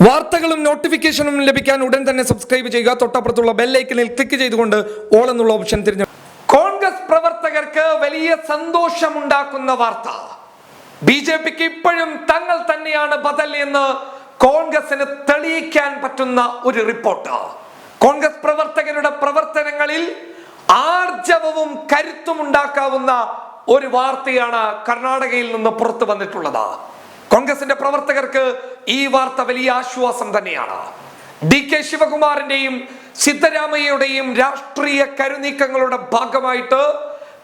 വാർത്തകളും നോട്ടിഫിക്കേഷനും ലഭിക്കാൻ ഉടൻ തന്നെ സബ്സ്ക്രൈബ് ചെയ്യുക. തൊട്ടപ്പുറത്തുള്ള ബെൽ ഐക്കണിൽ ക്ലിക്ക് ചെയ്തുകൊണ്ട് ഓൾ എന്നുള്ള ഓപ്ഷൻ തിരഞ്ഞെടുക്കുക. കോൺഗ്രസ് പ്രവർത്തകർക്ക് വലിയ സന്തോഷമുണ്ടാക്കുന്ന വാർത്ത. ബിജെപിക്ക് ഇപ്പോഴും തങ്ങൾ തന്നെയാണ് ബദൽ എന്ന് കോൺഗ്രസിന് തെളിയിക്കാൻ പറ്റുന്ന ഒരു റിപ്പോർട്ട്. കോൺഗ്രസ് പ്രവർത്തകരുടെ പ്രവർത്തനങ്ങളിൽ ആർജവവും കരുത്തും ഉണ്ടാക്കാവുന്ന ഒരു വാർത്തയാണ് കർണാടകയിൽ നിന്ന് പുറത്തു വന്നിട്ടുള്ളത്. കോൺഗ്രസിന്റെ പ്രവർത്തകർക്ക് ഈ വാർത്ത വലിയ ആശ്വാസം തന്നെയാണ്. DK ശിവകുമാറിന്റെയും സിദ്ധരാമയ്യയുടെയും രാഷ്ട്രീയ കരുനീക്കങ്ങളുടെ ഭാഗമായിട്ട്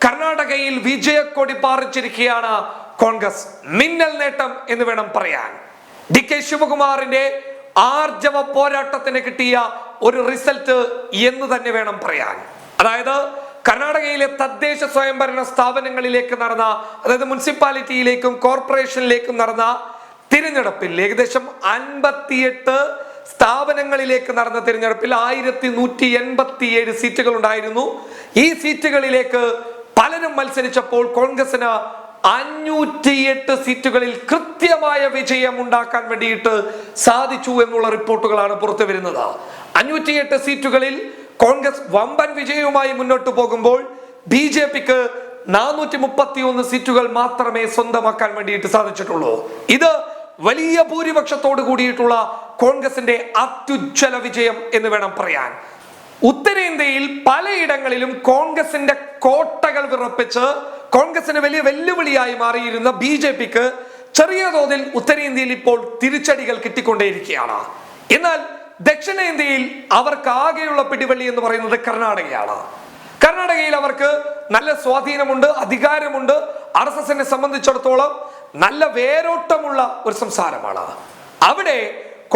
കർണാടകയിൽ വിജയക്കൊടി പാറിച്ചിരിക്കുകയാണ് കോൺഗ്രസ്. മിന്നൽ നേട്ടം എന്ന് വേണം പറയാൻ. DK ശിവകുമാറിന്റെ ആർജവ പോരാട്ടത്തിന് കിട്ടിയ ഒരു റിസൾട്ട് എന്ന് തന്നെ വേണം പറയാൻ. അതായത് കർണാടകയിലെ തദ്ദേശ സ്വയംഭരണ സ്ഥാപനങ്ങളിലേക്ക് നടന്ന, അതായത് മുനിസിപ്പാലിറ്റിയിലേക്കും കോർപ്പറേഷനിലേക്കും നടന്ന തിരഞ്ഞെടുപ്പിൽ ഏകദേശം 58 സ്ഥാപനങ്ങളിലേക്ക് നടന്ന തിരഞ്ഞെടുപ്പിൽ 1187 സീറ്റുകൾ ഉണ്ടായിരുന്നു. ഈ സീറ്റുകളിലേക്ക് പലരും മത്സരിച്ചപ്പോൾ കോൺഗ്രസിന് 508 സീറ്റുകളിൽ കൃത്യമായ വിജയം ഉണ്ടാക്കാൻ വേണ്ടിയിട്ട് സാധിച്ചു എന്നുള്ള റിപ്പോർട്ടുകളാണ് പുറത്തു വരുന്നത്. 508 സീറ്റുകളിൽ കോൺഗ്രസ് വമ്പൻ വിജയവുമായി മുന്നോട്ട് പോകുമ്പോൾ BJPക്ക് 431 സീറ്റുകൾ മാത്രമേ സ്വന്തമാക്കാൻ വേണ്ടിയിട്ട് സാധിച്ചിട്ടുള്ളൂ. ഇത് വലിയ ഭൂരിപക്ഷത്തോട് കൂടിയിട്ടുള്ള കോൺഗ്രസിന്റെ അത്യുജ്വല വിജയം എന്ന് വേണം പറയാൻ. ഉത്തരേന്ത്യയിൽ പലയിടങ്ങളിലും കോൺഗ്രസിന്റെ കോട്ടകൾ വിറപ്പിച്ച് കോൺഗ്രസിന് വലിയ വെല്ലുവിളിയായി മാറിയിരുന്ന BJPക്ക് ചെറിയ തോതിൽ ഉത്തരേന്ത്യയിൽ ഇപ്പോൾ തിരിച്ചടികൾ കിട്ടിക്കൊണ്ടേയിരിക്കുകയാണ്. എന്നാൽ ദക്ഷിണേന്ത്യയിൽ അവർക്ക് ആകെയുള്ള പിടിവള്ളി എന്ന് പറയുന്നത് കർണാടകയാണ്. കർണാടകയിൽ അവർക്ക് നല്ല സ്വാധീനമുണ്ട്, അധികാരമുണ്ട്. RSSനെ സംബന്ധിച്ചിടത്തോളം നല്ല വേരോട്ടമുള്ള ഒരു സംസ്ഥാനമാണ്. അവിടെ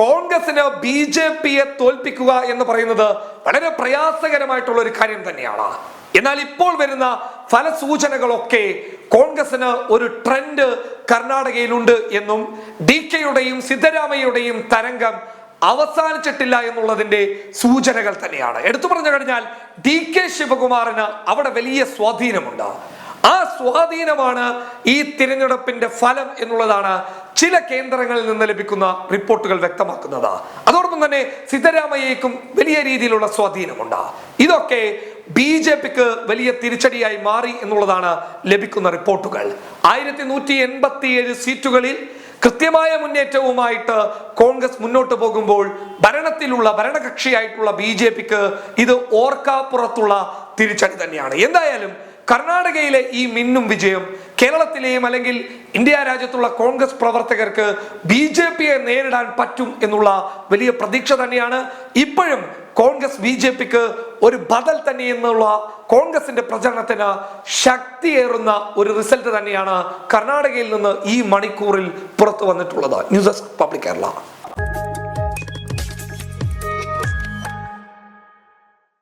കോൺഗ്രസിന് BJPയെ തോൽപ്പിക്കുക എന്ന് പറയുന്നത് വളരെ പ്രയാസകരമായിട്ടുള്ള ഒരു കാര്യം തന്നെയാണ്. എന്നാൽ ഇപ്പോൾ വരുന്ന ഫലസൂചനകളൊക്കെ കോൺഗ്രസിന് ഒരു ട്രെൻഡ് കർണാടകയിലുണ്ട് എന്നും DKയുടെയും സിദ്ധരാമയ്യയുടെയും തരംഗം അവസാനിച്ചിട്ടില്ല എന്നുള്ളതിന്റെ സൂചനകൾ തന്നെയാണ്. എടുത്തു പറഞ്ഞു കഴിഞ്ഞാൽ DK ശിവകുമാറിന് അവിടെ വലിയ സ്വാധീനമുണ്ട്. ആ സ്വാധീനമാണ് ഈ തിരഞ്ഞെടുപ്പിന്റെ ഫലം എന്നുള്ളതാണ് ചില കേന്ദ്രങ്ങളിൽ നിന്ന് ലഭിക്കുന്ന റിപ്പോർട്ടുകൾ വ്യക്തമാക്കുന്നത്. അതോടൊപ്പം തന്നെ സിദ്ധരാമയ്യയ്ക്കും വലിയ രീതിയിലുള്ള സ്വാധീനമുണ്ട്. ഇതൊക്കെ BJPക്ക് വലിയ തിരിച്ചടിയായി മാറി എന്നുള്ളതാണ് ലഭിക്കുന്ന റിപ്പോർട്ടുകൾ. 1187 സീറ്റുകളിൽ കൃത്യമായ മുന്നേറ്റവുമായിട്ട് കോൺഗ്രസ് മുന്നോട്ട് പോകുമ്പോൾ ഭരണകക്ഷിയായിട്ടുള്ള BJPക്ക് ഇത് ഓർക്കാപ്പുറത്തുള്ള തിരിച്ചടി തന്നെയാണ്. എന്തായാലും കർണാടകയിലെ ഈ മിന്നും വിജയം കേരളത്തിലെയും അല്ലെങ്കിൽ ഇന്ത്യ രാജ്യത്തുള്ള കോൺഗ്രസ് പ്രവർത്തകർക്ക് BJPയെ നേരിടാൻ പറ്റും എന്നുള്ള വലിയ പ്രതീക്ഷ തന്നെയാണ്. ഇപ്പോഴും കോൺഗ്രസ് BJPക്ക് ഒരു ബദൽ തന്നെ എന്നുള്ള കോൺഗ്രസിന്റെ പ്രചരണത്തിന് ശക്തിയേറുന്ന ഒരു റിസൾട്ട് തന്നെയാണ് കർണാടകയിൽ നിന്ന് ഈ മണിക്കൂറിൽ പുറത്തു വന്നിട്ടുള്ളത്. News desk public Kerala.